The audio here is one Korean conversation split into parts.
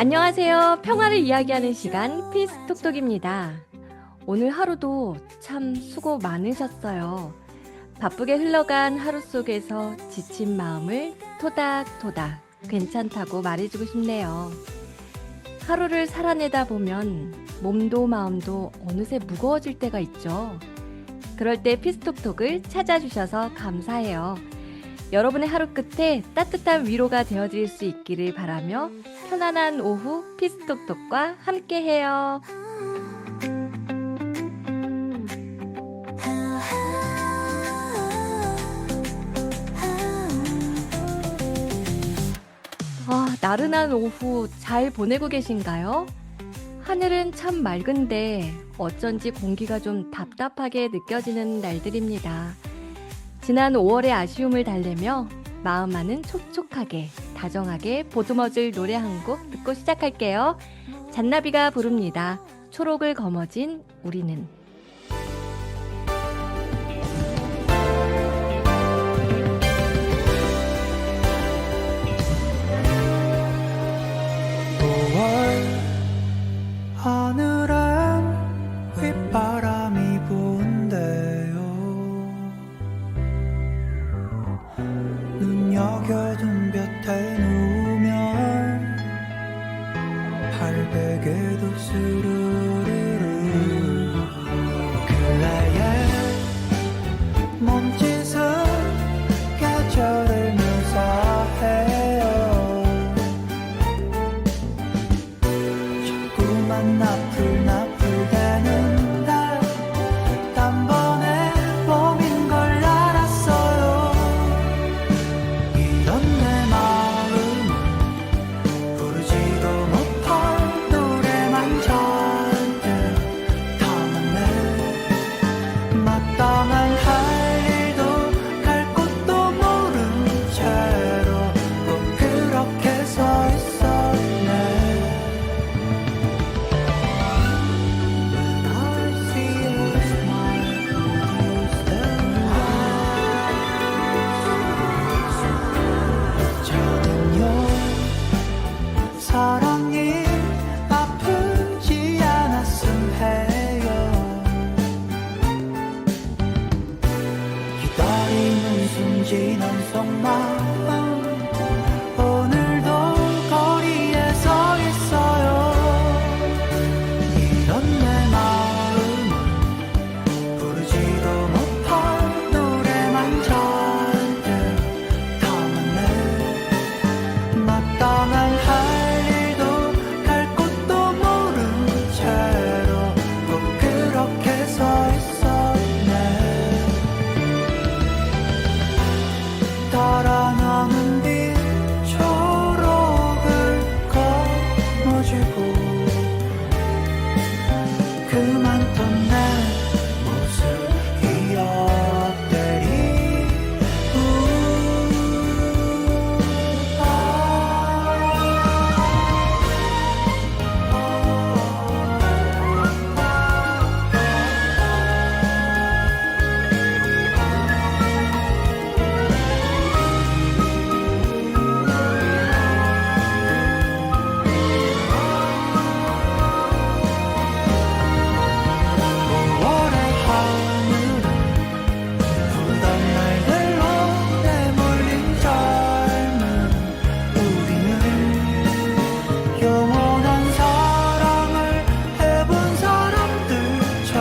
안녕하세요. 평화를 이야기하는 시간 피스톡톡입니다. 오늘 하루도 참 수고 많으셨어요. 바쁘게 흘러간 하루 속에서 지친 마음을 토닥토닥 괜찮다고 말해주고 싶네요. 하루를 살아내다 보면 몸도 마음도 어느새 무거워질 때가 있죠. 그럴 때 피스톡톡을 찾아주셔서 감사해요. 여러분의 하루 끝에 따뜻한 위로가 되어드릴 수 있기를 바라며 편안한 오후 피스톡톡과 함께해요. 나른한 오후 잘 보내고 계신가요? 하늘은 참 맑은데 어쩐지 공기가 좀 답답하게 느껴지는 날들입니다. 지난 5월의 아쉬움을 달래며 마음만은 촉촉하게 다정하게 보듬어줄 노래 한 곡 듣고 시작할게요. 잔나비가 부릅니다. 초록을 거머쥔 우리는. 하늘엔 휘바람이 부는데요. 눈여겨둔 볕에 누우면 발베개도 스르르르 근래의 몸짓은 계절을 묘사해요. 나풀나풀대는 날 단번에 봄인 걸 알았어요. 이런 내 마음은 부르지도 못할 노래만 잔뜩 담았네. 마땅한 할 일도 갈 곳도 모른 채로 꼭 그렇게 서 있었네. 사랑이 아프지 않았음 해요. 기다리는 순진한 속마음 오늘도 거리에 서 있어요. 이런 내 마음은 부르지도 못할 노래만 잔뜩 담았네. 마땅한 할 일도 갈 곳도 모른 채로 꼭 그렇게 서 있었네. 달아나는 빛 초록을 거머쥐고 그만던 내 모습 기억들이 오래 하늘은 푸른 날들로 내몰린 젊은 우리는 영원한 사랑을 해본 사람들처럼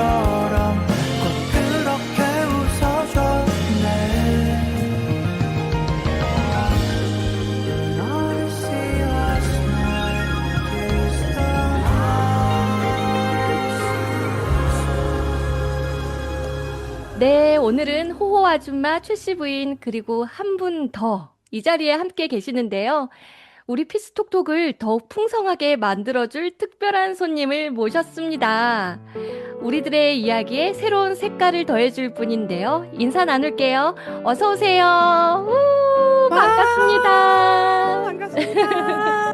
꼭 그렇게 웃어줬네. Not see last night is the 네, 오늘은 호호 아줌마 출시 부인 그리고 한 분 더 이 자리에 함께 계시는데요. 우리 피스톡톡을 더욱 풍성하게 만들어줄 특별한 손님을 모셨습니다. 우리들의 이야기에 새로운 색깔을 더해줄 분인데요. 인사 나눌게요. 어서 오세요. 반갑습니다. 반갑습니다.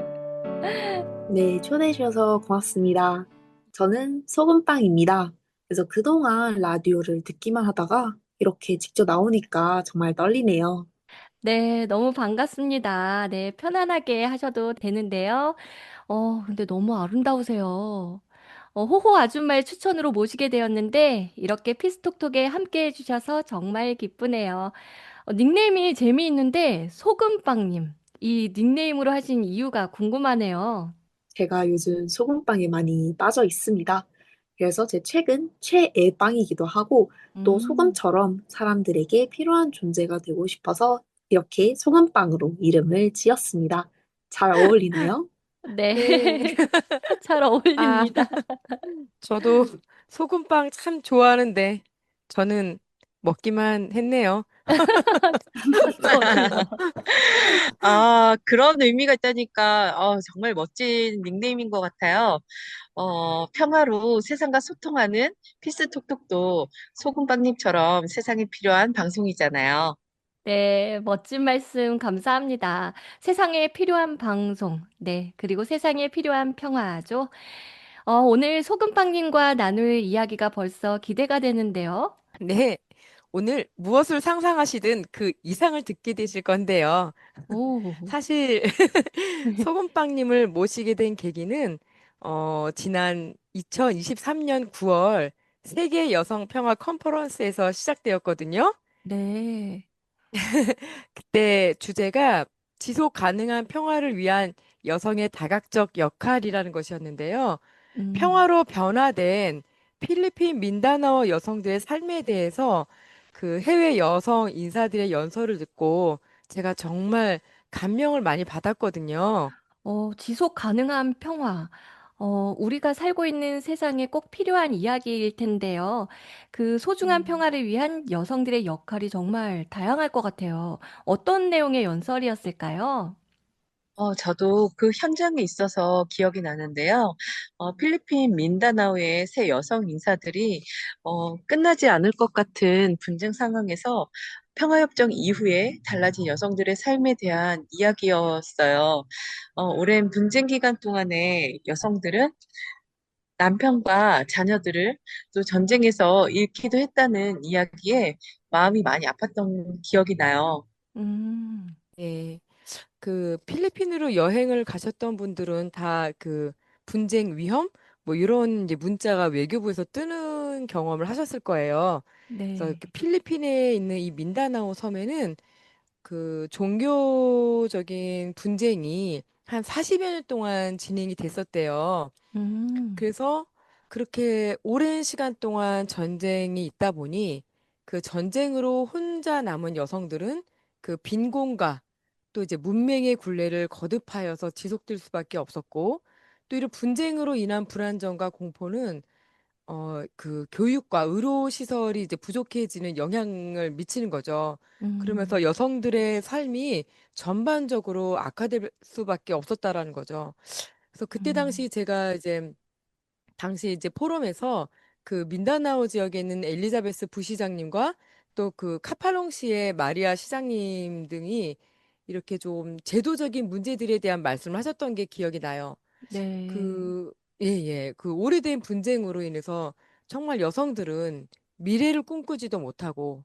네, 초대해 주셔서 고맙습니다. 저는 소금빵입니다. 그래서 그동안 라디오를 듣기만 하다가 이렇게 직접 나오니까 정말 떨리네요. 네, 너무 반갑습니다. 네, 편안하게 하셔도 되는데요. 근데 너무 아름다우세요. 호호 아줌마의 추천으로 모시게 되었는데, 이렇게 피스톡톡에 함께 해주셔서 정말 기쁘네요. 닉네임이 재미있는데, 소금빵님. 이 닉네임으로 하신 이유가 궁금하네요. 제가 요즘 소금빵에 많이 빠져 있습니다. 그래서 제 책은 최애빵이기도 하고 또 음, 소금처럼 사람들에게 필요한 존재가 되고 싶어서 이렇게 소금빵으로 이름을 지었습니다. 잘 어울리나요? 네, 네. 잘 아, 어울립니다. 저도 소금빵 참 좋아하는데, 저는 먹기만 했네요. 저도요. 아, 그런 의미가 있다니까, 정말 멋진 닉네임인 것 같아요. 평화로 세상과 소통하는 피스톡톡도 소금빵님처럼 세상에 필요한 방송이잖아요. 네, 멋진 말씀 감사합니다. 세상에 필요한 방송, 네, 그리고 세상에 필요한 평화죠. 오늘 소금빵님과 나눌 이야기가 벌써 기대가 되는데요. 네. 오늘 무엇을 상상하시든 그 이상을 듣게 되실 건데요. 오, 사실, 소금빵님을 모시게 된 계기는, 지난 2023년 9월 세계 여성 평화 컨퍼런스에서 시작되었거든요. 네, 그때 주제가 지속 가능한 평화를 위한 여성의 다각적 역할이라는 것이었는데요. 음, 평화로 변화된 필리핀 민다나오 여성들의 삶에 대해서 그 해외 여성 인사들의 연설을 듣고 제가 정말 감명을 많이 받았거든요. 지속 가능한 평화. 우리가 살고 있는 세상에 꼭 필요한 이야기일 텐데요. 그 소중한 음, 평화를 위한 여성들의 역할이 정말 다양할 것 같아요. 어떤 내용의 연설이었을까요? 저도 그 현장에 있어서 기억이 나는데요. 필리핀 민다나오의 새 여성 인사들이 끝나지 않을 것 같은 분쟁 상황에서 평화협정 이후에 달라진 여성들의 삶에 대한 이야기였어요. 오랜 분쟁 기간 동안에 여성들은 남편과 자녀들을 또 전쟁에서 잃기도 했다는 이야기에 마음이 많이 아팠던 기억이 나요. 음, 예. 그 필리핀으로 여행을 가셨던 분들은 다 그 분쟁 위험 뭐 이런 이제 문자가 외교부에서 뜨는 경험을 하셨을 거예요. 그래서 네. 그 필리핀에 있는 이 민다나오 섬에는 그 종교적인 분쟁이 한 40여 년 동안 진행이 됐었대요. 음, 그래서 그렇게 오랜 시간 동안 전쟁이 있다 보니 그 전쟁으로 혼자 남은 여성들은 그 빈곤과 또 이제 문맹의 굴레를 거듭하여서 지속될 수밖에 없었고 또 이런 분쟁으로 인한 불안정과 공포는 그 교육과 의료 시설이 이제 부족해지는 영향을 미치는 거죠. 음, 그러면서 여성들의 삶이 전반적으로 악화될 수밖에 없었다라는 거죠. 그래서 그때 음, 당시 제가 이제 당시 이제 포럼에서 그 민다나오 지역에 있는 엘리자베스 부시장님과 또 그 카팔롱시의 마리아 시장님 등이 이렇게 좀 제도적인 문제들에 대한 말씀을 하셨던 게 기억이 나요. 네. 그, 예, 예. 그 오래된 분쟁으로 인해서 정말 여성들은 미래를 꿈꾸지도 못하고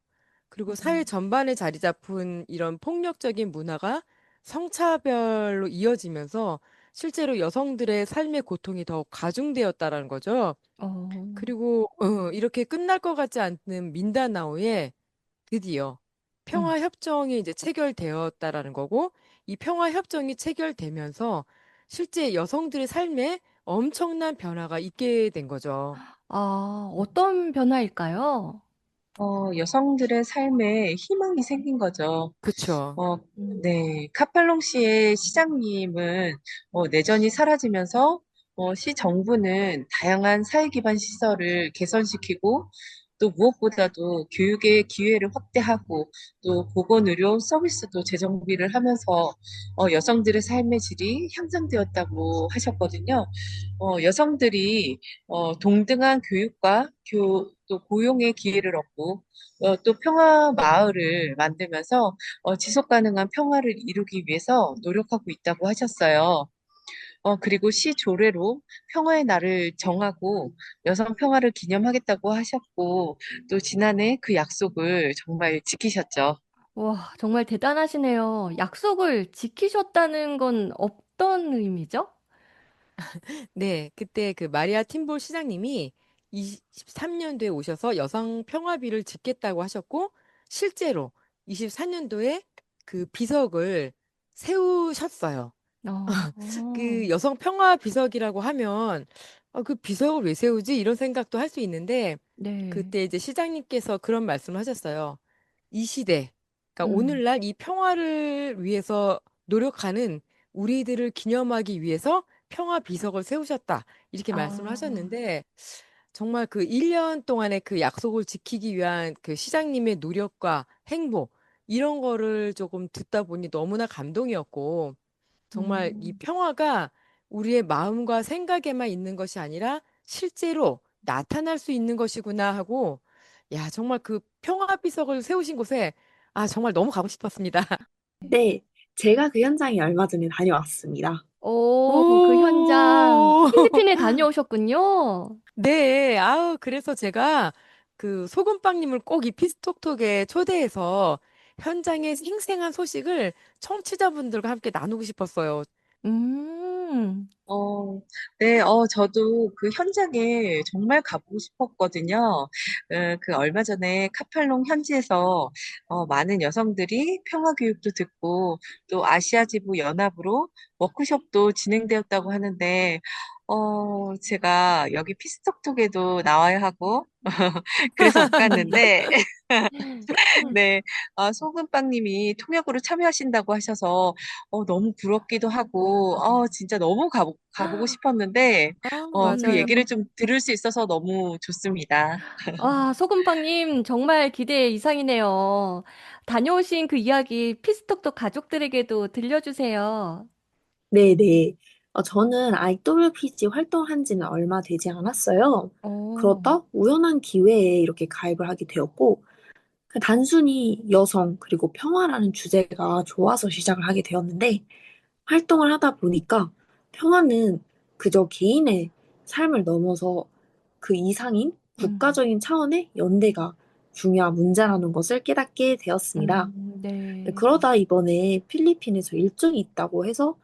그리고 사회 음, 전반에 자리 잡은 이런 폭력적인 문화가 성차별로 이어지면서 실제로 여성들의 삶의 고통이 더 가중되었다라는 거죠. 어, 그리고 이렇게 끝날 것 같지 않는 민다나오에 드디어 음. 평화 협정이 이제 체결되었다라는 거고 이 평화 협정이 체결되면서 실제 여성들의 삶에 엄청난 변화가 있게 된 거죠. 어떤 변화일까요? 여성들의 삶에 희망이 생긴 거죠. 그쵸. 어, 음, 네. 카팔롱시의 시장님은 내전이 사라지면서 시 정부는 다양한 사회 기반 시설을 개선시키고 또 무엇보다도 교육의 기회를 확대하고 또 보건의료 서비스도 재정비를 하면서 여성들의 삶의 질이 향상되었다고 하셨거든요. 여성들이 동등한 교육과 또 고용의 기회를 얻고 또 평화 마을을 만들면서 지속 가능한 평화를 이루기 위해서 노력하고 있다고 하셨어요. 그리고 시 조례로 평화의 날을 정하고 여성 평화를 기념하겠다고 하셨고, 또 지난해 그 약속을 정말 지키셨죠. 와, 정말 대단하시네요. 약속을 지키셨다는 건 어떤 의미죠? 네, 그때 그 마리아 팀볼 시장님이 23년도에 오셔서 여성 평화비를 짓겠다고 하셨고, 실제로 24년도에 그 비석을 세우셨어요. 어, 그 여성 평화 비석이라고 하면 그 비석을 왜 세우지? 이런 생각도 할 수 있는데 네. 그때 이제 시장님께서 그런 말씀을 하셨어요. 이 시대, 그러니까 음, 오늘날 이 평화를 위해서 노력하는 우리들을 기념하기 위해서 평화 비석을 세우셨다. 이렇게 말씀을 아, 하셨는데 정말 그 1년 동안의 그 약속을 지키기 위한 그 시장님의 노력과 행보 이런 거를 조금 듣다 보니 너무나 감동이었고 정말 이 음, 평화가 우리의 마음과 생각에만 있는 것이 아니라 실제로 나타날 수 있는 것이구나 하고, 야, 정말 그 평화 비석을 세우신 곳에, 정말 너무 가고 싶었습니다. 네, 제가 그 현장에 얼마 전에 다녀왔습니다. 오, 그 현장, 오! 필리핀에 다녀오셨군요. 네, 그래서 제가 그 소금빵님을 꼭 이 피스톡톡에 초대해서 현장의 생생한 소식을 청취자분들과 함께 나누고 싶었어요. 음, 어, 네, 저도 그 현장에 정말 가보고 싶었거든요. 그 얼마 전에 카팔롱 현지에서 많은 여성들이 평화 교육도 듣고 또 아시아 지부 연합으로 워크숍도 진행되었다고 하는데, 제가 여기 피스톡톡에도 나와야 하고, 그래서 못 갔는데, 네, 소금빵님이 통역으로 참여하신다고 하셔서 너무 부럽기도 하고, 진짜 너무 가보고 싶었는데, 그 맞아요. 얘기를 좀 들을 수 있어서 너무 좋습니다. 와, 소금빵님, 정말 기대 이상이네요. 다녀오신 그 이야기 피스톡톡 가족들에게도 들려주세요. 네네. 저는 IWPG 활동한 지는 얼마 되지 않았어요. 오, 그러다 우연한 기회에 이렇게 가입을 하게 되었고, 그 단순히 여성 그리고 평화라는 주제가 좋아서 시작을 하게 되었는데, 활동을 하다 보니까 평화는 그저 개인의 삶을 넘어서 그 이상인 음, 국가적인 차원의 연대가 중요한 문제라는 것을 깨닫게 되었습니다. 네, 네. 그러다 이번에 필리핀에서 일정이 있다고 해서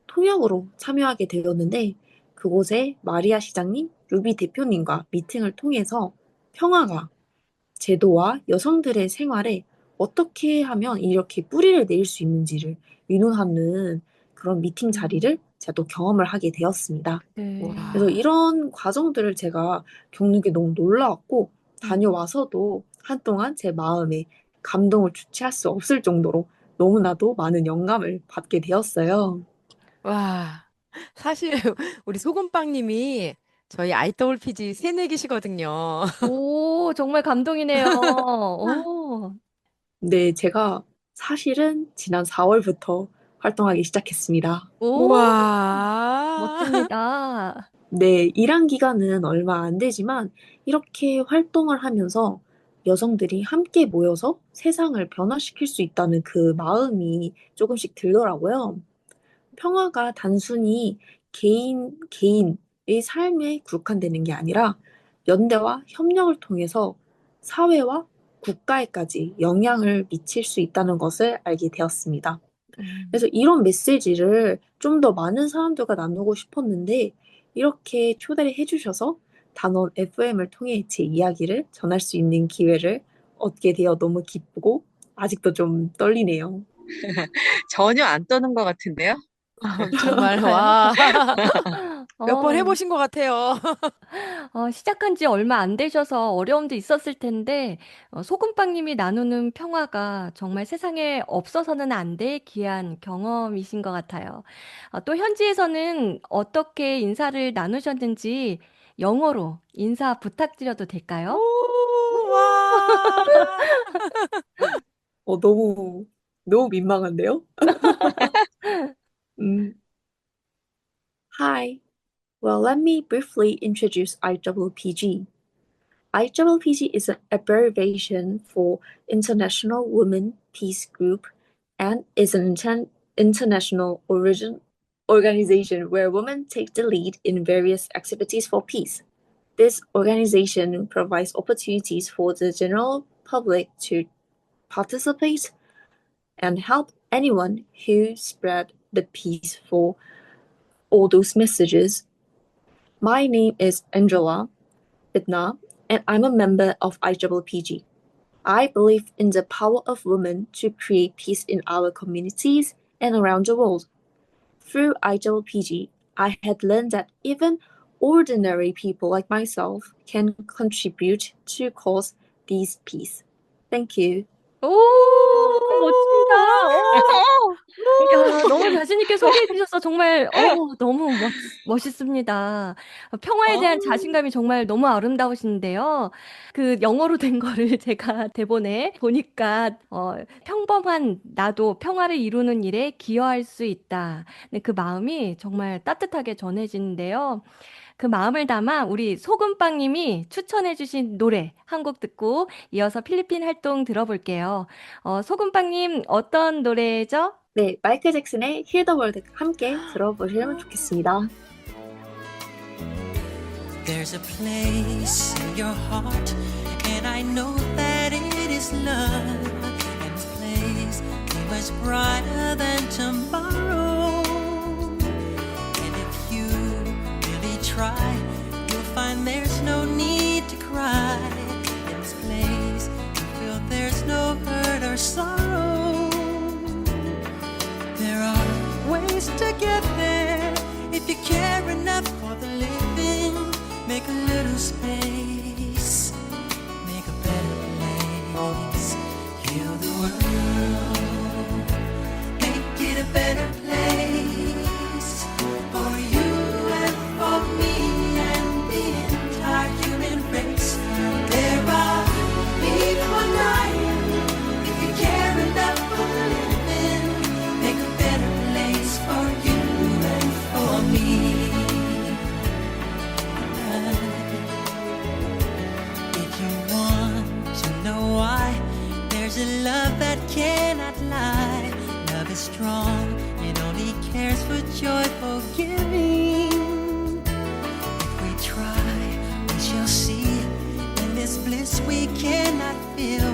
통역으로 참여하게 되었는데 그곳에 마리아 시장님, 루비 대표님과 미팅을 통해서 평화가 제도와 여성들의 생활에 어떻게 하면 이렇게 뿌리를 내릴 수 있는지를 의논하는 그런 미팅 음, 자리를 제가 또 경험을 하게 되었습니다. 그래서 네. 와. 이런 과정들을 제가 겪는 게 너무 놀라웠고, 음. 다녀와서도 한동안 제 마음에 감동을 주체할 수 없을 정도로 너무나도 많은 영감을 받게 되었어요. 와, 사실 우리 소금빵님이 저희 IWPG 새내기시거든요. 오, 정말 감동이네요. 오, 근데 제가 사실은 지난 4월부터 활동하기 시작했습니다. 오, 우와. 멋집니다. 네, 일한 기간은 얼마 안 되지만 이렇게 활동을 하면서 여성들이 함께 모여서 세상을 변화시킬 수 있다는 그 마음이 조금씩 들더라고요. 평화가 단순히 개인의 삶에 국한되는 게 아니라 연대와 협력을 통해서 사회와 국가에까지 영향을 미칠 수 있다는 것을 알게 되었습니다. 음, 그래서 이런 메시지를 좀 더 많은 사람들과 나누고 싶었는데, 이렇게 초대를 해주셔서 단원 FM을 통해 제 이야기를 전할 수 있는 기회를 얻게 되어 너무 기쁘고, 아직도 좀 떨리네요. 전혀 안 떠는 것 같은데요? 정말, 그런가요? 와. 몇 번 어, 해보신 것 같아요. 시작한 지 얼마 안 되셔서 어려움도 있었을 텐데, 소금빵님이 나누는 평화가 정말 세상에 없어서는 안 될 귀한 경험이신 것 같아요. 또 현지에서는 어떻게 인사를 나누셨는지 영어로 인사 부탁드려도 될까요? 오, 와. 너무 민망한데요? 음, Hi. Well, let me briefly introduce IWPG. IWPG is an abbreviation for International Women Peace Group and is an international organization where women take the lead in various activities for peace. This organization provides opportunities for the general public to participate, and help anyone who spread the peace for all those messages. My name is Angela Bitna, and I'm a member of IWPG. I believe in the power of women to create peace in our communities and around the world. Through IWPG, I had learned that even ordinary people like myself can contribute to cause this peace. Thank you. 오, 멋집니다. 야, 너무 자신있게 소개해 주셔서 정말, 너무 멋있습니다. 평화에 대한 자신감이 정말 너무 아름다우신데요. 그 영어로 된 거를 제가 대본에 보니까, 평범한 나도 평화를 이루는 일에 기여할 수 있다. 네, 그 마음이 정말 따뜻하게 전해지는데요. 그 마음을 담아 우리 소금빵님이 추천해주신 노래 한 곡 듣고 이어서 필리핀 활동 들어볼게요. 소금빵님 어떤 노래죠? 네, 마이클 잭슨의 Heal the World 함께 들어보시면 좋겠습니다. There's a place in your heart, and I know that it is love. And this place is much brighter than tomorrow. And if you really try, you'll find there's no need to cry. In this place, you feel there's no hurt or sorrow. There are ways to get there if you care enough for the living. Make a little space, make a better place. Heal the world, make it a better place for you and for me and the entire human race. There are people dying. If you care enough for the living, make a better place for you and for me. If you want to know why, there's a love that cannot lie. Love is strong, it only cares for joyful giving. If we try, we shall see. In this bliss we cannot feel.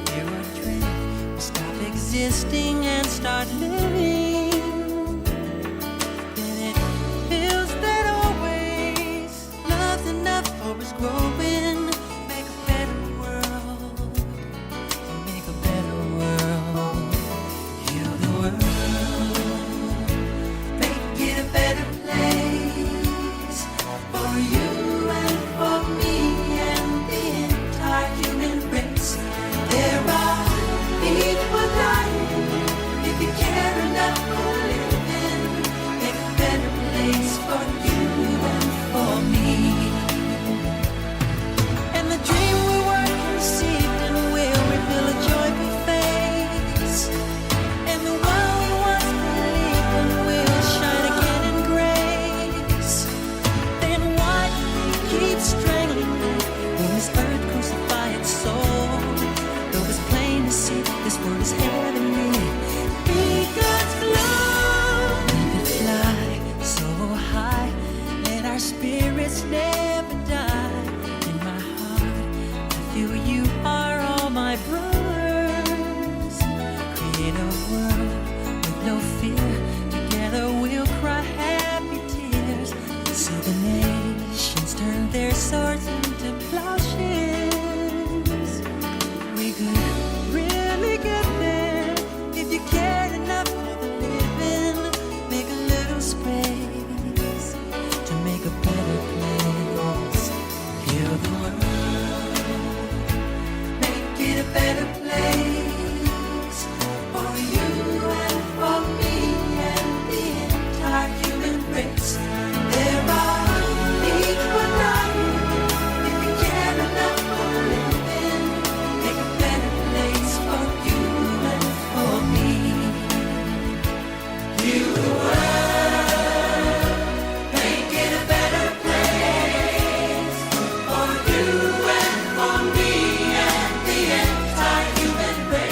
There are dreams, we stop existing and start living. Then it feels that always love's enough for us growing. Make a better world, make a better world. Heal the world, make it a better place for you and for me and the entire human race. There are people dying. If you care enough for living, make a better place for you and for me. And the dream we were conceived in will reveal a joyful face. And the one we once believed in will shine again in grace. Then why keep strangling me when this earth crucify its soul? Though it's plain to see this world is heavenly. Be God's love. We could fly so high, let our spirits never die. In my heart, I feel you are all my brothers. Create a world with no fear. Together we'll cry happy tears. So the nations turn their swords into plowshares. We could really get there if you cared enough for the living. Make a little space to make a better place. Heal the world, make it a better place for you and for me and the entire human race. There are people dying. If you care enough for the living, make a better place for you and for me. Heal the world, make it a better place for you and for me and the entire human race.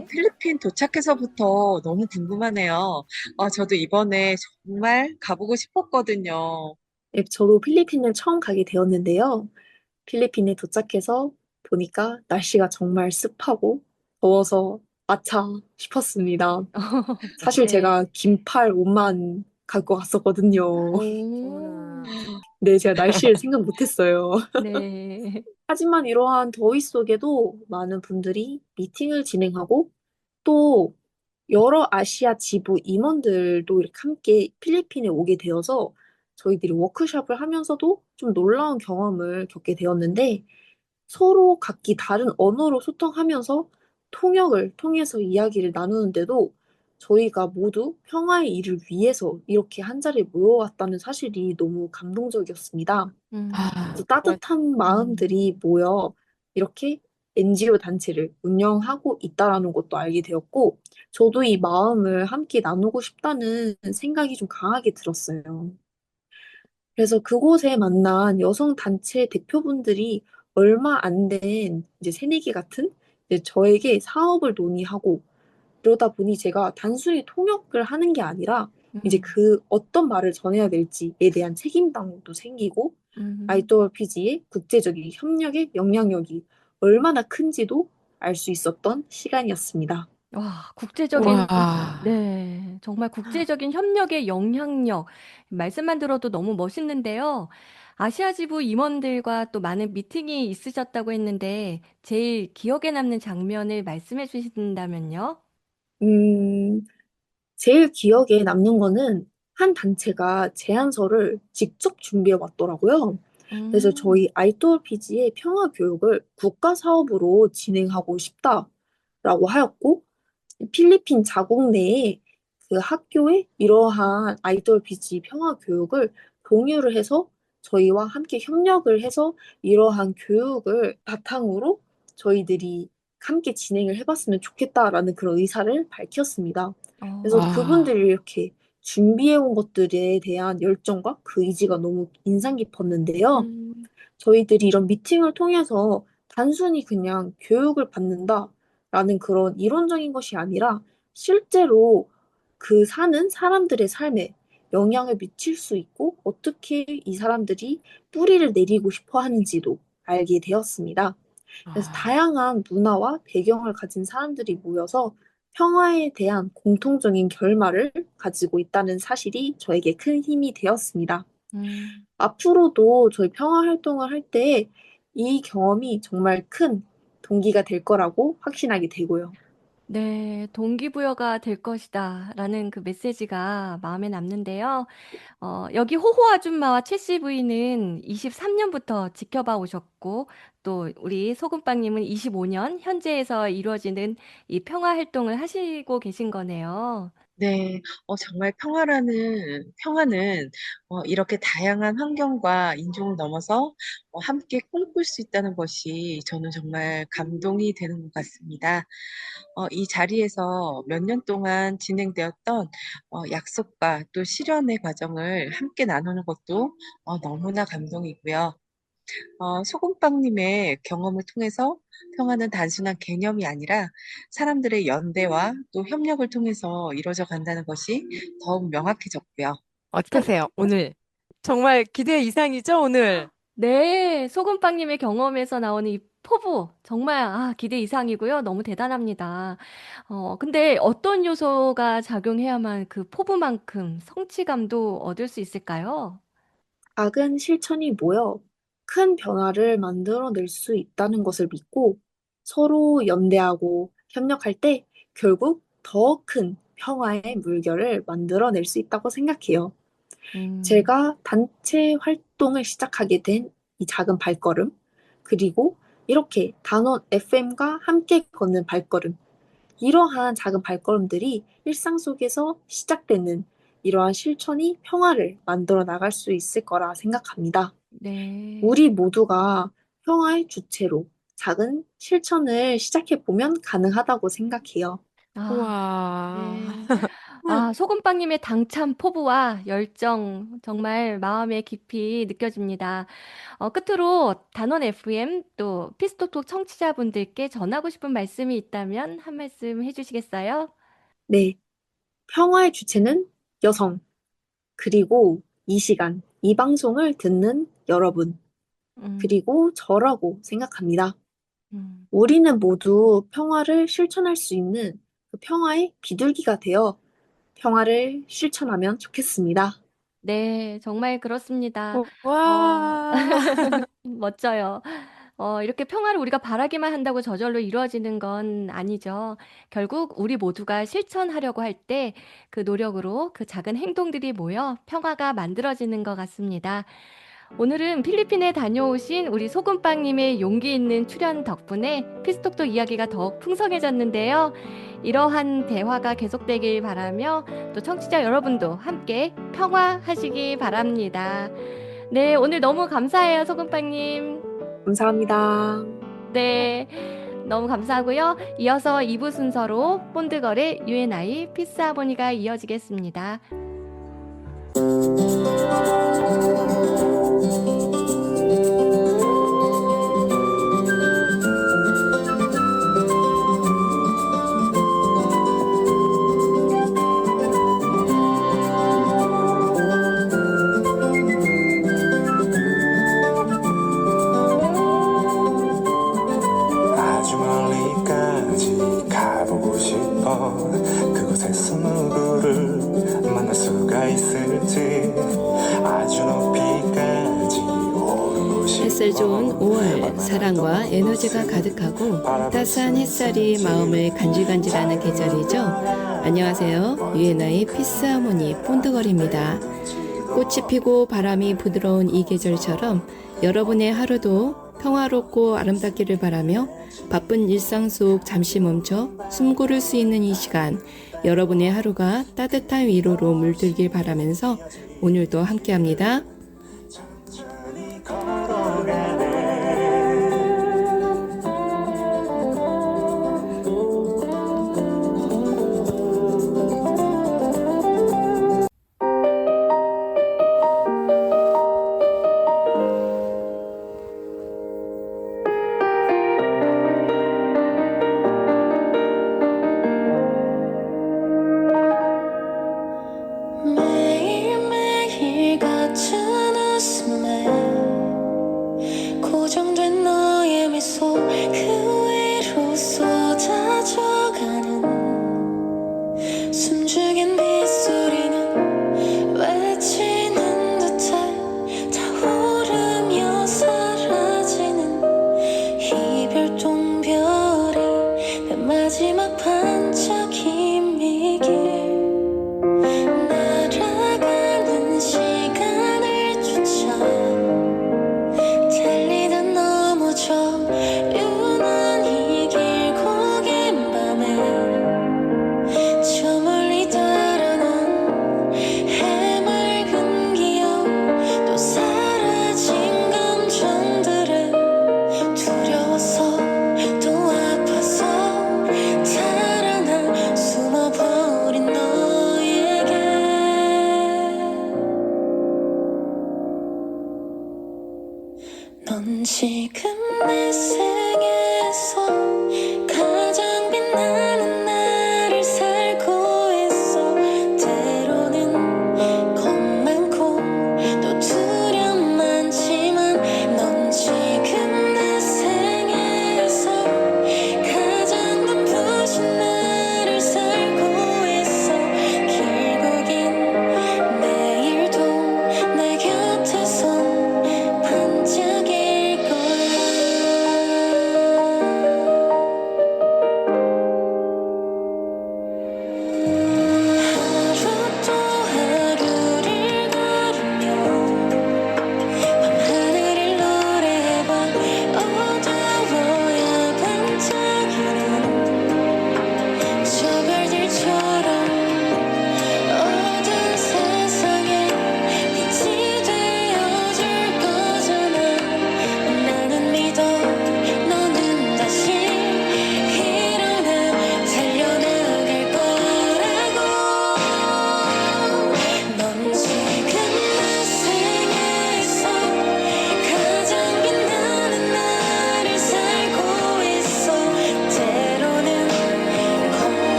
네. 필리핀 도착해서부터 너무 궁금하네요. 저도 이번에 정말 가보고 싶었거든요. 네, 저도 필리핀을 처음 가게 되었는데요. 필리핀에 도착해서 보니까 날씨가 정말 습하고 더워서 아차 싶었습니다. 사실 네. 제가 긴팔 옷만 갖고 갔었거든요. 어머나. 오. 네, 제가 날씨를 생각 못했어요. 네. 하지만 이러한 더위 속에도 많은 분들이 미팅을 진행하고 또 여러 아시아 지부 임원들도 이렇게 함께 필리핀에 오게 되어서 저희들이 워크숍을 하면서도 좀 놀라운 경험을 겪게 되었는데 서로 각기 다른 언어로 소통하면서 통역을 통해서 이야기를 나누는데도 저희가 모두 평화의 일을 위해서 이렇게 한자리에 모여왔다는 사실이 너무 감동적이었습니다. 음. 그래서 정말, 따뜻한 마음들이 모여 이렇게 NGO 단체를 운영하고 있다라는 것도 알게 되었고, 저도 이 마음을 함께 나누고 싶다는 생각이 좀 강하게 들었어요. 그래서 그곳에 만난 여성 단체 대표분들이 얼마 안 된 이제 새내기 같은 이제 저에게 사업을 논의하고 그러다 보니 제가 단순히 통역을 하는 게 아니라 이제 음. 그 어떤 말을 전해야 될지에 대한 책임감도 생기고 음. IWPG의 국제적인 협력의 영향력이 얼마나 큰지도 알 수 있었던 시간이었습니다. 와, 국제적인, 와. 네, 정말 국제적인 협력의 영향력. 말씀만 들어도 너무 멋있는데요. 아시아 지부 임원들과 또 많은 미팅이 있으셨다고 했는데, 제일 기억에 남는 장면을 말씀해 주신다면요? 음, 제일 기억에 남는 거는 한 단체가 제안서를 직접 준비해 왔더라고요. 그래서 음. 저희 IWPG의 평화 교육을 국가 사업으로 진행하고 싶다라고 하였고, 필리핀 자국 내에 그 학교에 이러한 IWPG 평화 교육을 공유를 해서 저희와 함께 협력을 해서 이러한 교육을 바탕으로 저희들이 함께 진행을 해봤으면 좋겠다라는 그런 의사를 밝혔습니다. 그래서 어. 와. 그분들이 이렇게 준비해온 것들에 대한 열정과 그 의지가 너무 인상 깊었는데요. 음. 저희들이 이런 미팅을 통해서 단순히 그냥 교육을 받는다라는 그런 이론적인 것이 아니라 실제로 그 사는 사람들의 삶에 영향을 미칠 수 있고 어떻게 이 사람들이 뿌리를 내리고 싶어 하는지도 알게 되었습니다. 그래서 아. 다양한 문화와 배경을 가진 사람들이 모여서 평화에 대한 공통적인 결말을 가지고 있다는 사실이 저에게 큰 힘이 되었습니다. 음. 앞으로도 저희 평화 활동을 할 때 이 경험이 정말 큰 동기가 될 거라고 확신하게 되고요. 네, 동기부여가 될 것이다. 라는 그 메시지가 마음에 남는데요. 여기 호호 아줌마와 최씨 부인은 23년부터 지켜봐 오셨고, 또 우리 소금빵님은 25년 현재에서 이루어지는 이 평화 활동을 하시고 계신 거네요. 네, 정말 평화는 이렇게 다양한 환경과 인종을 넘어서 함께 꿈꿀 수 있다는 것이 저는 정말 감동이 되는 것 같습니다. 이 자리에서 몇 년 동안 진행되었던 약속과 또 실현의 과정을 함께 나누는 것도 너무나 감동이고요. 소금빵님의 경험을 통해서 평화는 단순한 개념이 아니라 사람들의 연대와 또 협력을 통해서 이루어져 간다는 것이 더욱 명확해졌고요. 어떠세요, 오늘? 정말 기대 이상이죠, 오늘? 네, 소금빵님의 경험에서 나오는 이 포부, 정말, 기대 이상이고요. 너무 대단합니다. 근데 어떤 요소가 작용해야만 그 포부만큼 성취감도 얻을 수 있을까요? 작은 실천이 모여 큰 변화를 만들어낼 수 있다는 것을 믿고 서로 연대하고 협력할 때 결국 더 큰 평화의 물결을 만들어낼 수 있다고 생각해요. 음. 제가 단체 활동을 시작하게 된 이 작은 발걸음, 그리고 이렇게 단원 FM과 함께 걷는 발걸음, 이러한 작은 발걸음들이 일상 속에서 시작되는 이러한 실천이 평화를 만들어 나갈 수 있을 거라 생각합니다. 네. 우리 모두가 평화의 주체로 작은 실천을 시작해 보면 가능하다고 생각해요. 아, 와. 네. 아, 소금빵님의 당찬 포부와 열정 정말 마음에 깊이 느껴집니다. 끝으로 단원 FM 또 피스토톡 청취자분들께 전하고 싶은 말씀이 있다면 한 말씀 해주시겠어요? 네, 평화의 주체는 여성, 그리고 이 시간, 이 방송을 듣는 여러분, 음, 그리고 저라고 생각합니다. 음. 우리는 모두 평화를 실천할 수 있는 그 평화의 비둘기가 되어 평화를 실천하면 좋겠습니다. 네, 정말 그렇습니다. 어, 와. 멋져요. 이렇게 평화를 우리가 바라기만 한다고 저절로 이루어지는 건 아니죠. 결국 우리 모두가 실천하려고 할 때 그 노력으로 그 작은 행동들이 모여 평화가 만들어지는 것 같습니다. 오늘은 필리핀에 다녀오신 우리 소금빵님의 용기 있는 출연 덕분에 피스톡톡 이야기가 더욱 풍성해졌는데요. 이러한 대화가 계속되길 바라며 또 청취자 여러분도 함께 평화하시기 바랍니다. 네, 오늘 너무 감사해요, 소금빵님. 감사합니다. 네, 너무 감사하고요. 이어서 2부 순서로 본드걸의 UNI 피스 하모니가 이어지겠습니다. 아주 멀리까지 가보고 싶어 그곳에서 누구를 만날 수가 있을지 아주 높이까지 오르고 싶어 햇살 좋은 5월 사랑과 에너지가 가득하고 따스한 햇살이 마음을 간질간질하는 계절이죠. 안녕하세요. 유엔아의 피스 하모니 본드걸입니다. 꽃이 피고 바람이 부드러운 이 계절처럼 여러분의 하루도 평화롭고 아름답기를 바라며 바쁜 일상 속 잠시 멈춰 숨 고를 수 있는 이 시간, 여러분의 하루가 따뜻한 위로로 물들길 바라면서 오늘도 함께합니다. 천천히 걸어가네 매일매일 같은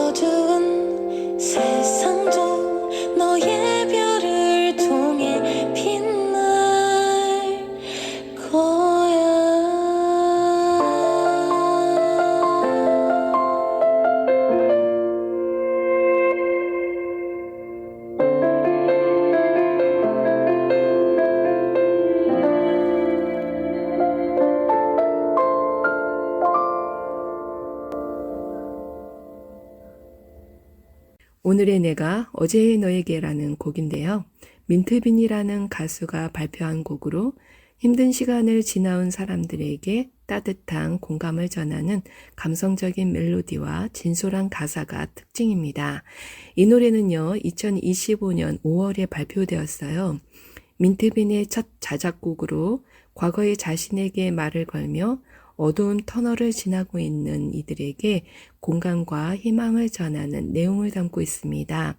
어두운 세상도 너의 별을 통해 빛날 거야. 오늘의 내가 어제의 너에게라는 곡인데요. 민트빈이라는 가수가 발표한 곡으로 힘든 시간을 지나온 사람들에게 따뜻한 공감을 전하는 감성적인 멜로디와 진솔한 가사가 특징입니다. 이 노래는요, 2025년 5월에 발표되었어요. 민트빈의 첫 자작곡으로 과거의 자신에게 말을 걸며 어두운 터널을 지나고 있는 이들에게 공감과 희망을 전하는 내용을 담고 있습니다.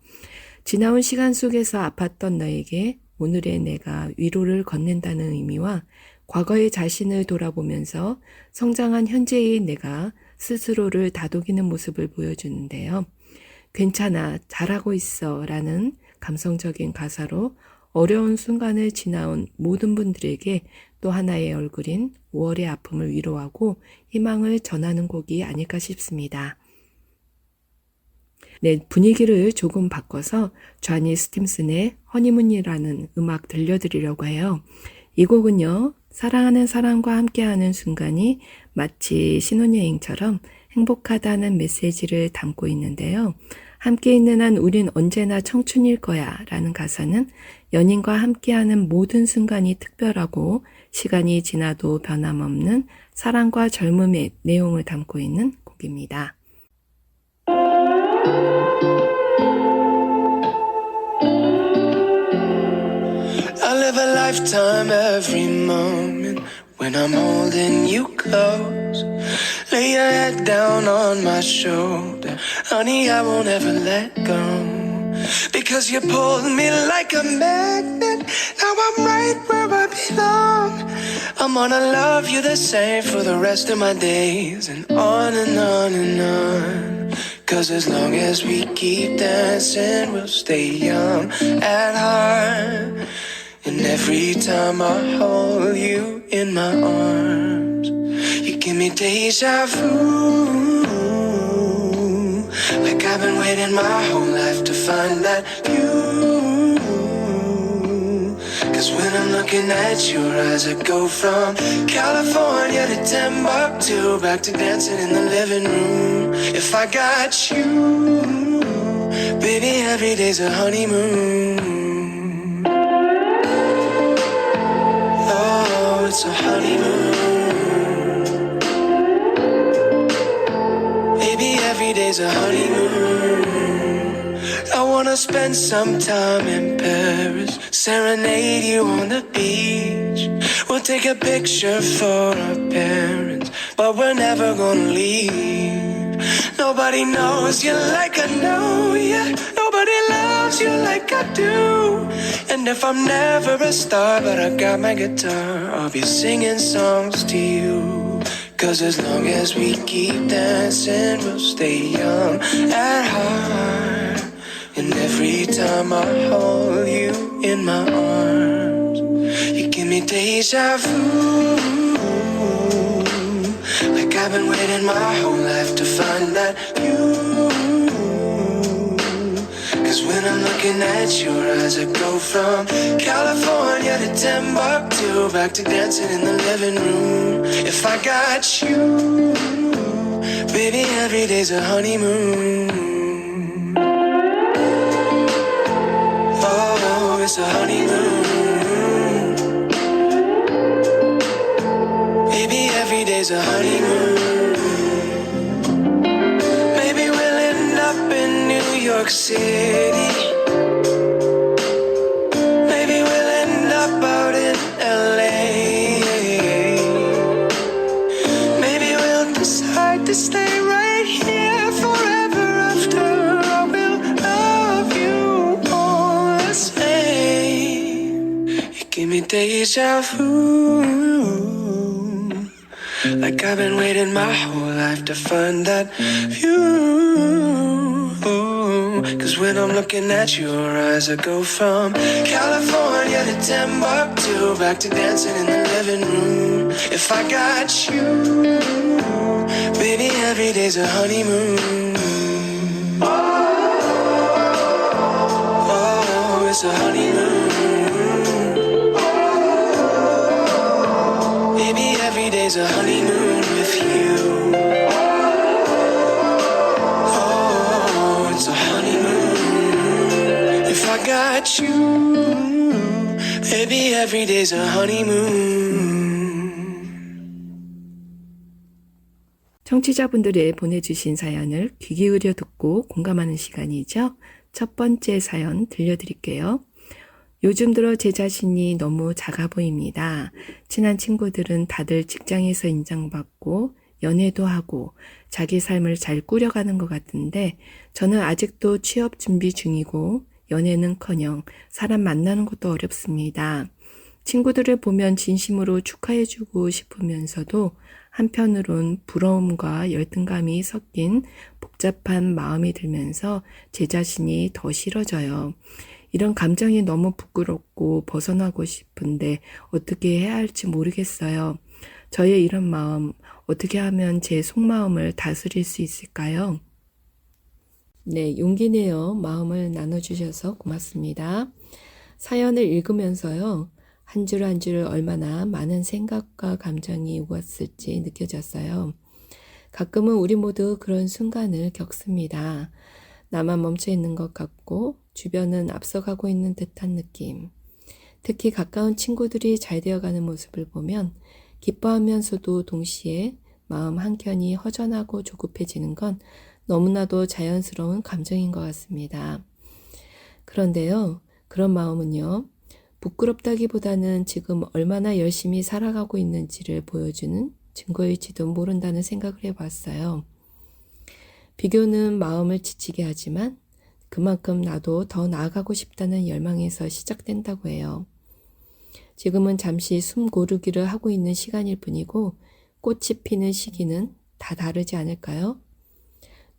지나온 시간 속에서 아팠던 너에게 오늘의 내가 위로를 건넨다는 의미와 과거의 자신을 돌아보면서 성장한 현재의 내가 스스로를 다독이는 모습을 보여주는데요. 괜찮아, 잘하고 있어 라는 감성적인 가사로 어려운 순간을 지나온 모든 분들에게 또 하나의 얼굴인 5월의 아픔을 위로하고 희망을 전하는 곡이 아닐까 싶습니다. 네, 분위기를 조금 바꿔서 쟈니 스팀슨의 허니문이라는 음악 들려드리려고 해요. 이 곡은요, 사랑하는 사람과 함께하는 순간이 마치 신혼여행처럼 행복하다는 메시지를 담고 있는데요. 함께 있는 한 우린 언제나 청춘일 거야 라는 가사는 연인과 함께하는 모든 순간이 특별하고 시간이 지나도 변함없는 사랑과 젊음의 내용을 담고 있는 곡입니다. I live a lifetime every moment when I'm holding you close. Lay your head down on my shoulder, honey, I won't ever let go. Because you pulled me like a magnet, now I'm right where I belong. I'm gonna love you the same for the rest of my days, and on and on and on. Cause as long as we keep dancing, we'll stay young at heart. And every time I hold you in my arms, you give me deja vu. Like I've been waiting my whole life to find that you. Cause when I'm looking at your eyes, I go from California to Timbuktu, back to dancing in the living room. If I got you, baby, every day's a honeymoon. Oh, it's a honeymoon. Baby, every day's a honeymoon. I wanna spend some time in Paris, serenade you on the beach. We'll take a picture for our parents, but we're never gonna leave. Nobody knows you like I know you. Nobody loves you like I do. And if I'm never a star, but I got my guitar, I'll be singing songs to you. Cause as long as we keep dancing, we'll stay young at heart. And every time I hold you in my arms, you give me deja vu. Like I've been waiting my whole life to find that you. Cause when I'm looking at your eyes, I go from California to Timbuktu, back to dancing in the living room. If I got you, baby, every day's a honeymoon. Oh, it's a honeymoon. Baby, every day's a honeymoon. Maybe we'll end up in New York City. Maybe we'll end up out in LA. Maybe we'll decide to stay right here forever after. I will love you all the same. You give me deja vu. Like I've been waiting my whole life to find that view. Cause when I'm looking at your eyes, I go from California to Timbuktu, back to dancing in the living room. If I got you, baby, every day's a honeymoon. Oh, it's a honeymoon. Baby, every day's a honeymoon with you. Oh, it's a honeymoon. If I got you, baby, every day's a honeymoon. 청취자분들의 보내주신 사연을 귀 기울여 듣고 공감하는 시간이죠. 첫 번째 사연 들려드릴게요. 요즘 들어 제 자신이 너무 작아 보입니다. 친한 친구들은 다들 직장에서 인정받고 연애도 하고 자기 삶을 잘 꾸려가는 것 같은데 저는 아직도 취업 준비 중이고 연애는커녕 사람 만나는 것도 어렵습니다. 친구들을 보면 진심으로 축하해주고 싶으면서도 한편으론 부러움과 열등감이 섞인 복잡한 마음이 들면서 제 자신이 더 싫어져요. 이런 감정이 너무 부끄럽고 벗어나고 싶은데 어떻게 해야 할지 모르겠어요. 저의 이런 마음, 어떻게 하면 제 속마음을 다스릴 수 있을까요? 네, 용기 내어 마음을 나눠주셔서 고맙습니다. 사연을 읽으면서요. 한 줄 한 줄 얼마나 많은 생각과 감정이 오갔을지 느껴졌어요. 가끔은 우리 모두 그런 순간을 겪습니다. 나만 멈춰 있는 것 같고 주변은 앞서가고 있는 듯한 느낌. 특히 가까운 친구들이 잘 되어가는 모습을 보면 기뻐하면서도 동시에 마음 한켠이 허전하고 조급해지는 건 너무나도 자연스러운 감정인 것 같습니다. 그런데요, 그런 마음은요, 부끄럽다기보다는 지금 얼마나 열심히 살아가고 있는지를 보여주는 증거일지도 모른다는 생각을 해봤어요. 비교는 마음을 지치게 하지만 그만큼 나도 더 나아가고 싶다는 열망에서 시작된다고 해요. 지금은 잠시 숨 고르기를 하고 있는 시간일 뿐이고 꽃이 피는 시기는 다 다르지 않을까요?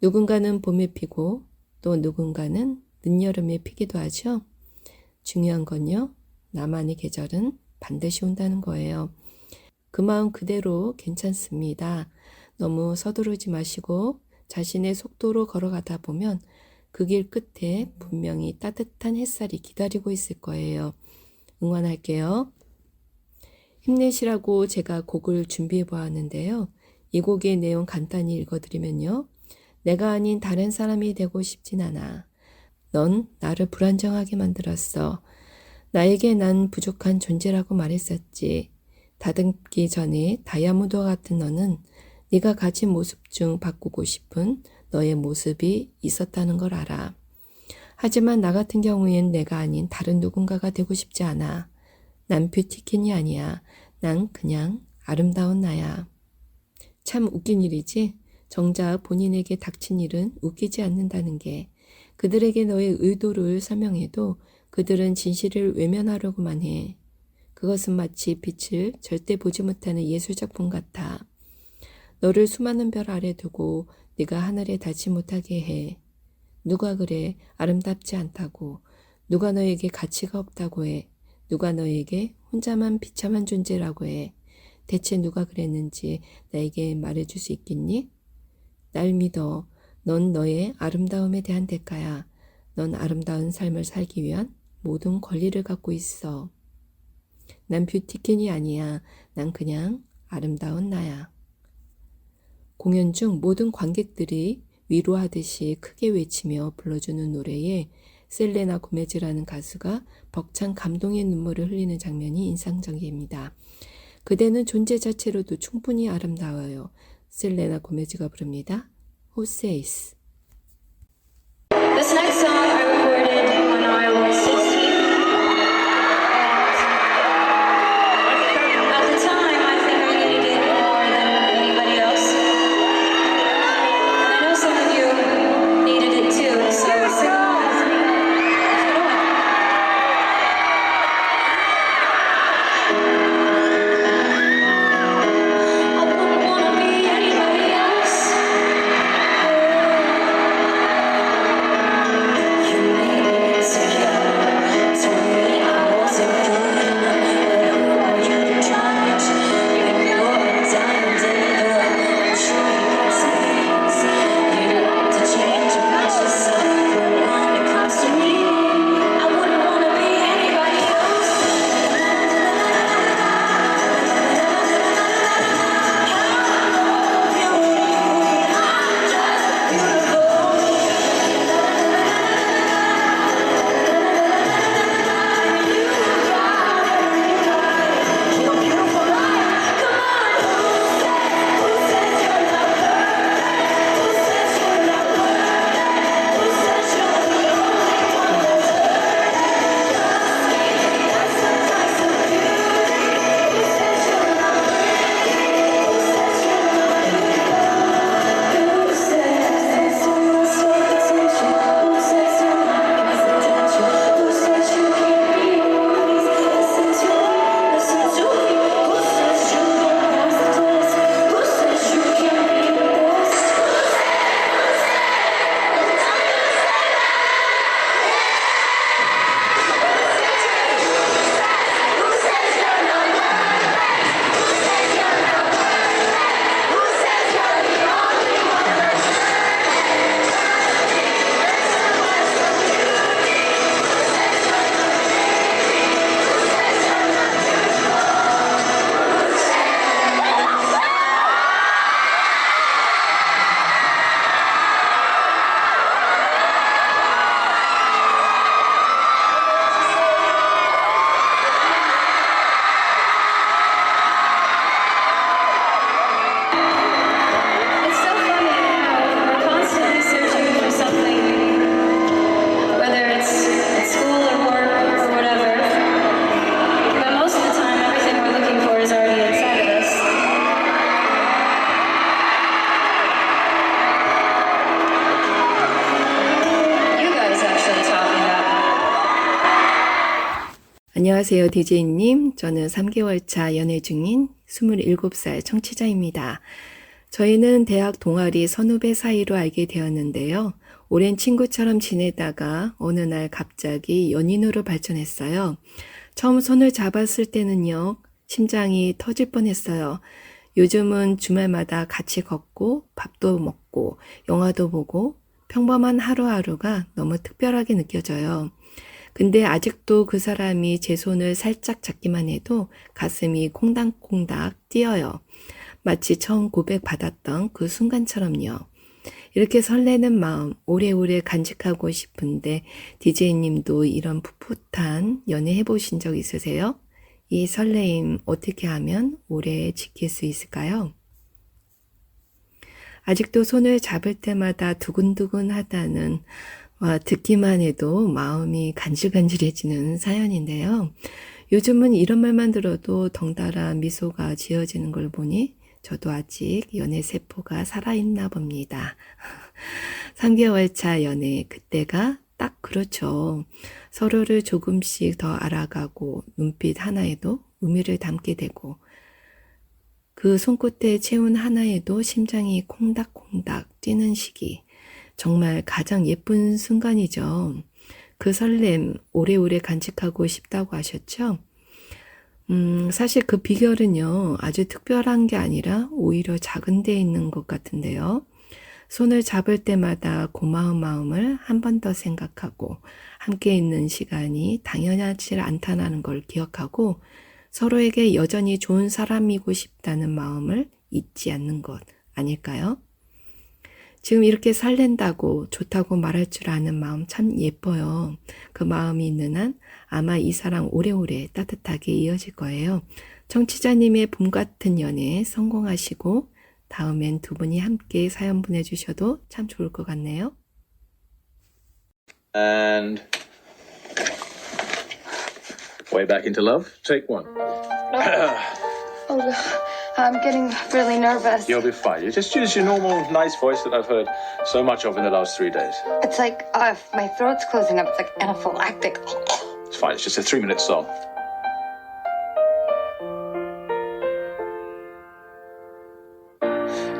누군가는 봄에 피고 또 누군가는 늦여름에 피기도 하죠. 중요한 건요, 나만의 계절은 반드시 온다는 거예요. 그 마음 그대로 괜찮습니다. 너무 서두르지 마시고 자신의 속도로 걸어가다 보면 그 길 끝에 분명히 따뜻한 햇살이 기다리고 있을 거예요. 응원할게요. 힘내시라고 제가 곡을 준비해 보았는데요. 이 곡의 내용 간단히 읽어드리면요. 내가 아닌 다른 사람이 되고 싶진 않아. 넌 나를 불안정하게 만들었어. 나에게 난 부족한 존재라고 말했었지. 다듬기 전에 다이아몬드와 같은 너는 네가 가진 모습 중 바꾸고 싶은 너의 모습이 있었다는 걸 알아. 하지만 나 같은 경우엔 내가 아닌 다른 누군가가 되고 싶지 않아. 난 뷰티퀸이 아니야. 난 그냥 아름다운 나야. 참 웃긴 일이지? 정작 본인에게 닥친 일은 웃기지 않는다는 게. 그들에게 너의 의도를 설명해도 그들은 진실을 외면하려고만 해. 그것은 마치 빛을 절대 보지 못하는 예술작품 같아. 너를 수많은 별 아래 두고 네가 하늘에 닿지 못하게 해. 누가 그래 아름답지 않다고. 누가 너에게 가치가 없다고 해. 누가 너에게 혼자만 비참한 존재라고 해. 대체 누가 그랬는지 나에게 말해줄 수 있겠니? 날 믿어. 넌 너의 아름다움에 대한 대가야. 넌 아름다운 삶을 살기 위한 모든 권리를 갖고 있어. 난 뷰티퀸이 아니야. 난 그냥 아름다운 나야. 공연 중 모든 관객들이 위로하듯이 크게 외치며 불러주는 노래에 셀레나 고메즈라는 가수가 벅찬 감동의 눈물을 흘리는 장면이 인상적입니다. 그대는 존재 자체로도 충분히 아름다워요. 셀레나 고메즈가 부릅니다. Who says? This next song I recorded when I was 16. At the time, I think I needed it more than anybody else. And I know some of you needed it too, so sing along with me. Let's get on. I wouldn't want to be anybody else. 안녕하세요, DJ님. 저는 3개월 차 연애 중인 27살 청취자입니다. 저희는 대학 동아리 선후배 사이로 알게 되었는데요. 오랜 친구처럼 지내다가 어느 날 갑자기 연인으로 발전했어요. 처음 손을 잡았을 때는요, 심장이 터질 뻔했어요. 요즘은 주말마다 같이 걷고 밥도 먹고 영화도 보고 평범한 하루하루가 너무 특별하게 느껴져요. 근데 아직도 그 사람이 제 손을 살짝 잡기만 해도 가슴이 콩닥콩닥 뛰어요. 마치 처음 고백받았던 그 순간처럼요. 이렇게 설레는 마음 오래오래 간직하고 싶은데 DJ님도 이런 풋풋한 연애 해보신 적 있으세요? 이 설레임 어떻게 하면 오래 지킬 수 있을까요? 아직도 손을 잡을 때마다 두근두근 하다는 듣기만 해도 마음이 간질간질해지는 사연인데요. 요즘은 이런 말만 들어도 덩달아 미소가 지어지는 걸 보니 저도 아직 연애 세포가 살아있나 봅니다. 3개월 차 연애, 그때가 딱 그렇죠. 서로를 조금씩 더 알아가고 눈빛 하나에도 의미를 담게 되고 그 손끝에 채운 하나에도 심장이 콩닥콩닥 뛰는 시기. 정말 가장 예쁜 순간이죠. 그 설렘 오래오래 간직하고 싶다고 하셨죠? 사실 그 비결은요, 아주 특별한 게 아니라 오히려 작은 데 있는 것 같은데요. 손을 잡을 때마다 고마운 마음을 한 번 더 생각하고 함께 있는 시간이 당연하지 않다는 걸 기억하고 서로에게 여전히 좋은 사람이고 싶다는 마음을 잊지 않는 것 아닐까요? 지금 이렇게 설렌다고 좋다고 말할 줄 아는 마음 참 예뻐요. 그 마음이 있는 한 아마 이 사랑 오래오래 따뜻하게 이어질 거예요. 청취자님의 봄 같은 연애 성공하시고 다음엔 두 분이 함께 사연 보내주셔도 참 좋을 것 같네요. And way back into love. Take one. Oh, God. I'm getting really nervous. You'll be fine. You just use your normal, nice voice that I've heard so much of in the last 3 days. It's like my throat's closing up. It's like anaphylactic. It's fine. It's just a 3-minute song.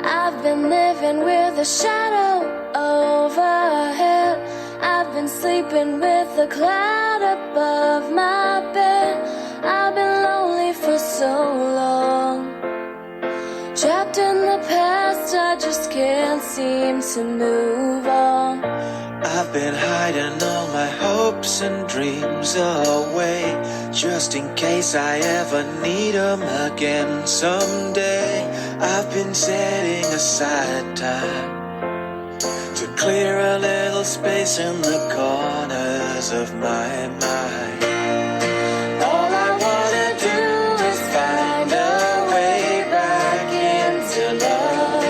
I've been living with a shadow overhead. I've been sleeping with a cloud above my bed. I've been lonely for so long. Trapped in the past, I just can't seem to move on. I've been hiding all my hopes and dreams away, just in case I ever need them again someday. I've been setting aside time to clear a little space in the corners of my mind. All I wanna do is find a way back into love.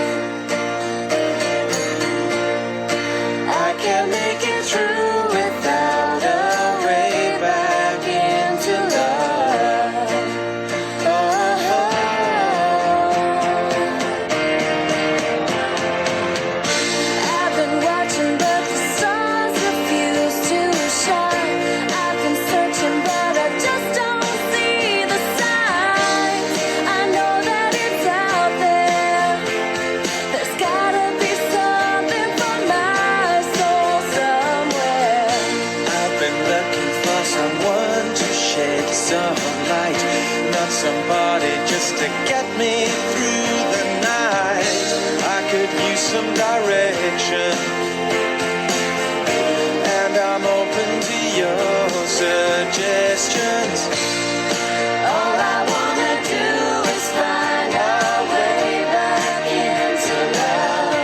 I can't make it through without a way back into love. I've been watching, but the stars refuse to shine. I've been searching, but I just don't see the signs. I know that it's out there. There's gotta be something for my soul somewhere. I've been looking for someone to shed some light, not somebody just to get me through the night. I could use some direction, and I'm open to your suggestions. All I wanna do is find our way back into love.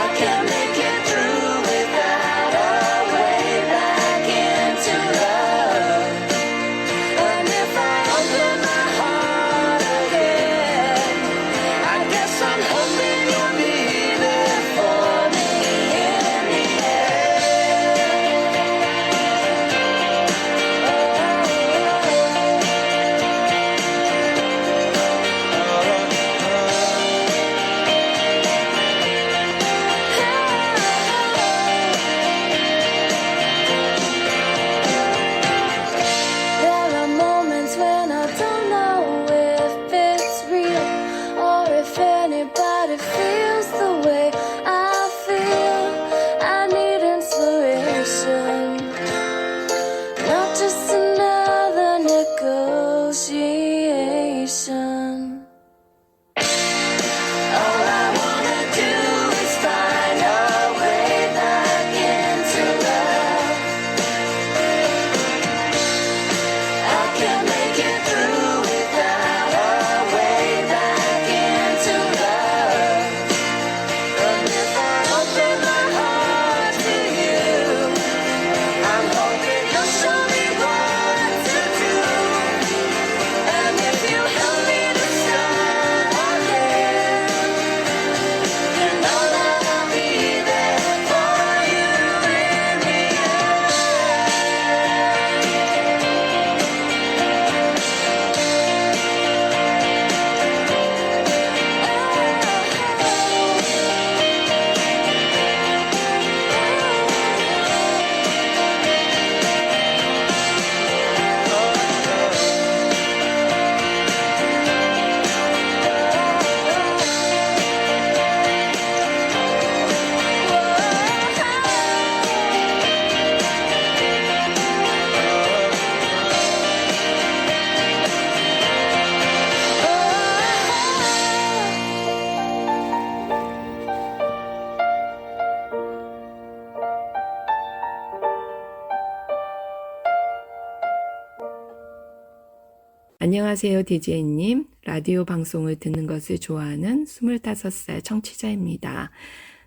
I can't make it through without our way back into love. And if I open my 안녕하세요, DJ님. 라디오 방송을 듣는 것을 좋아하는 25살 청취자입니다.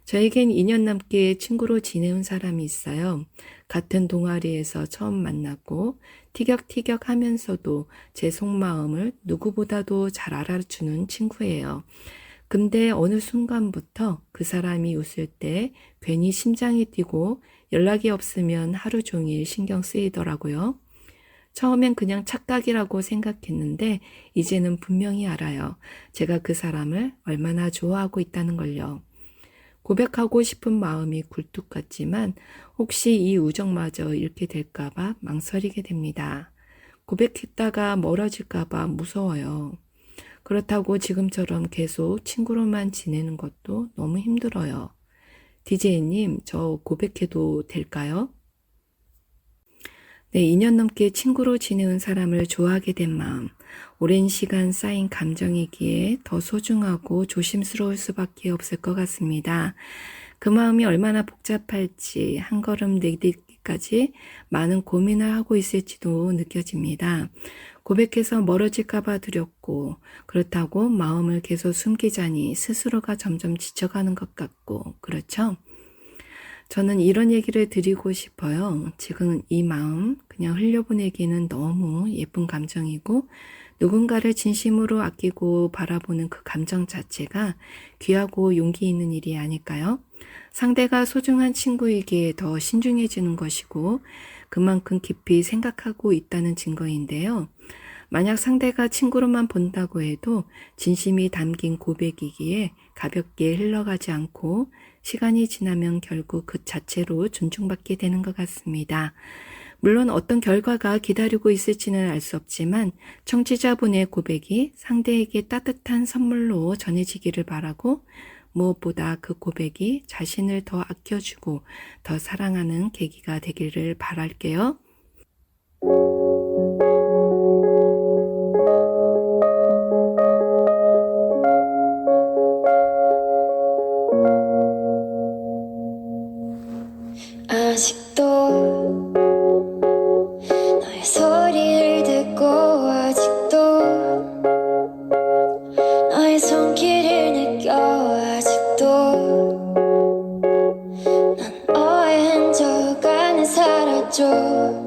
저에겐 2년 넘게 친구로 지내온 사람이 있어요. 같은 동아리에서 처음 만났고 티격티격 하면서도 제 속마음을 누구보다도 잘 알아주는 친구예요. 근데 어느 순간부터 그 사람이 웃을 때 괜히 심장이 뛰고 연락이 없으면 하루 종일 신경 쓰이더라고요. 처음엔 그냥 착각이라고 생각했는데 이제는 분명히 알아요. 제가 그 사람을 얼마나 좋아하고 있다는 걸요. 고백하고 싶은 마음이 굴뚝 같지만 혹시 이 우정마저 잃게 될까봐 망설이게 됩니다. 고백했다가 멀어질까봐 무서워요. 그렇다고 지금처럼 계속 친구로만 지내는 것도 너무 힘들어요. DJ님, 저 고백해도 될까요? 네, 2년 넘게 친구로 지내온 사람을 좋아하게 된 마음, 오랜 시간 쌓인 감정이기에 더 소중하고 조심스러울 수밖에 없을 것 같습니다. 그 마음이 얼마나 복잡할지 한 걸음 내딛기까지 많은 고민을 하고 있을지도 느껴집니다. 고백해서 멀어질까봐 두렵고 그렇다고 마음을 계속 숨기자니 스스로가 점점 지쳐가는 것 같고 그렇죠? 저는 이런 얘기를 드리고 싶어요. 지금 이 마음 그냥 흘려보내기는 너무 예쁜 감정이고 누군가를 진심으로 아끼고 바라보는 그 감정 자체가 귀하고 용기 있는 일이 아닐까요? 상대가 소중한 친구이기에 더 신중해지는 것이고 그만큼 깊이 생각하고 있다는 증거인데요. 만약 상대가 친구로만 본다고 해도 진심이 담긴 고백이기에 가볍게 흘러가지 않고 시간이 지나면 결국 그 자체로 존중받게 되는 것 같습니다. 물론 어떤 결과가 기다리고 있을지는 알 수 없지만 청취자분의 고백이 상대에게 따뜻한 선물로 전해지기를 바라고 무엇보다 그 고백이 자신을 더 아껴주고 더 사랑하는 계기가 되기를 바랄게요. 아직도 너의 소리를 듣고 아직도 너의 손길을 느껴 아직도 난 너의 흔적 안에 사라져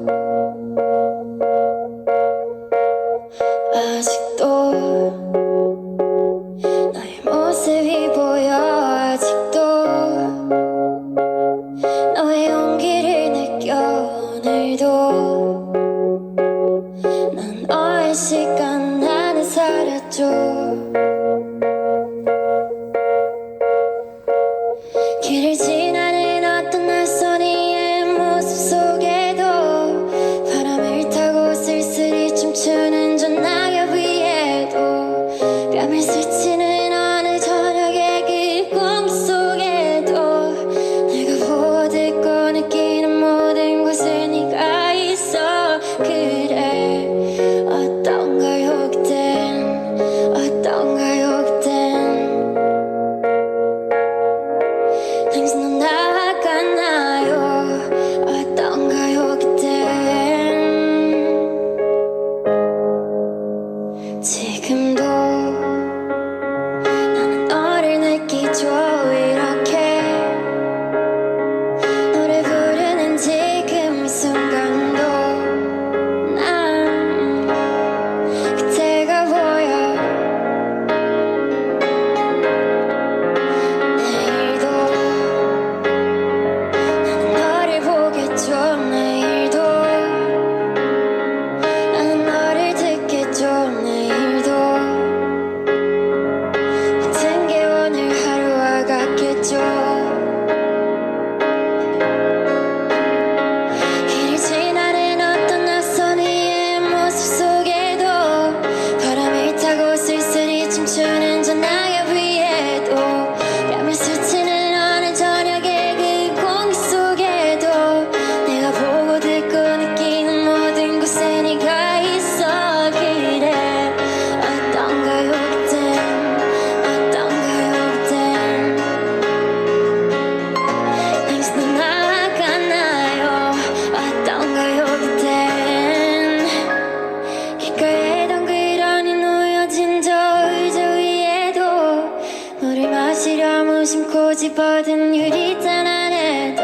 보고 싶었던 유리잔 안에도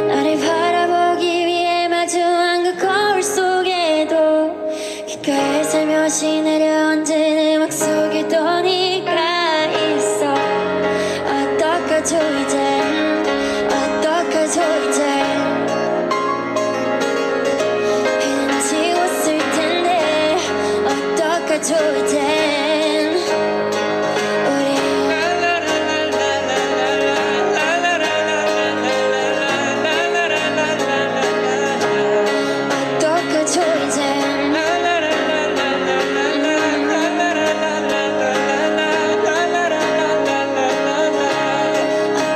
나를 바라보기 위해 마주한 그 거울 속에도 귓가에 살며시 내려앉은 음악 속에도 네가 있어. 어떡하죠 이젠, 어떡하죠 이젠. 그냥 지웠을 텐데 어떡하죠 이젠. 어떡하죠 이젠.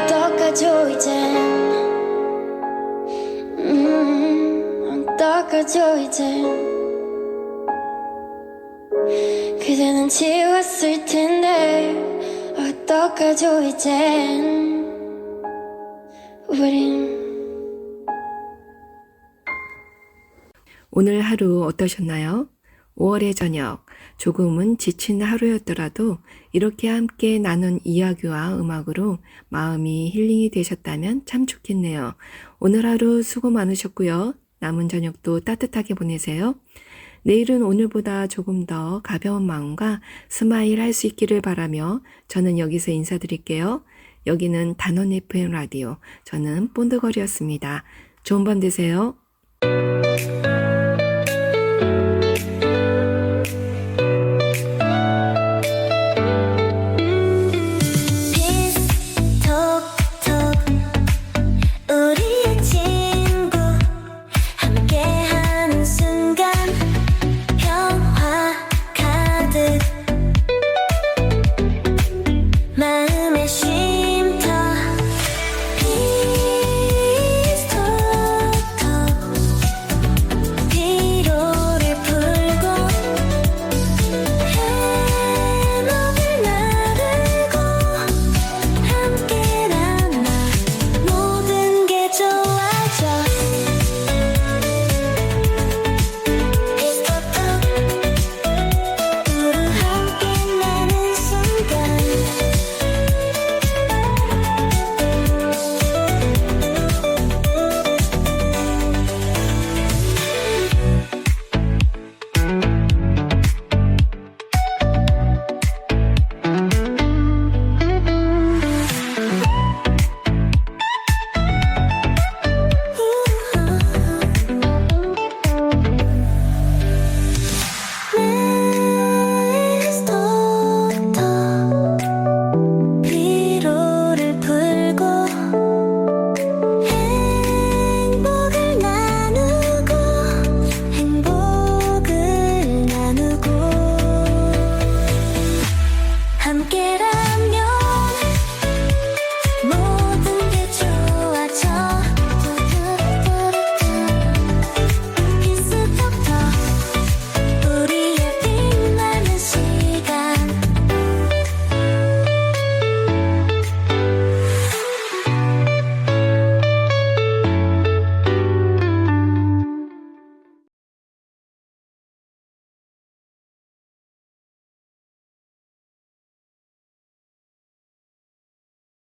어떡하죠 이젠. 어떡하죠 이젠. 그대는 지웠을 텐데 어떡하죠 이젠. 우린 오늘 하루 어떠셨나요? 5월의 저녁, 조금은 지친 하루였더라도 이렇게 함께 나눈 이야기와 음악으로 마음이 힐링이 되셨다면 참 좋겠네요. 오늘 하루 수고 많으셨고요. 남은 저녁도 따뜻하게 보내세요. 내일은 오늘보다 조금 더 가벼운 마음과 스마일 할 수 있기를 바라며 저는 여기서 인사드릴게요. 여기는 단원 FM 라디오, 저는 본드걸이었습니다. 좋은 밤 되세요.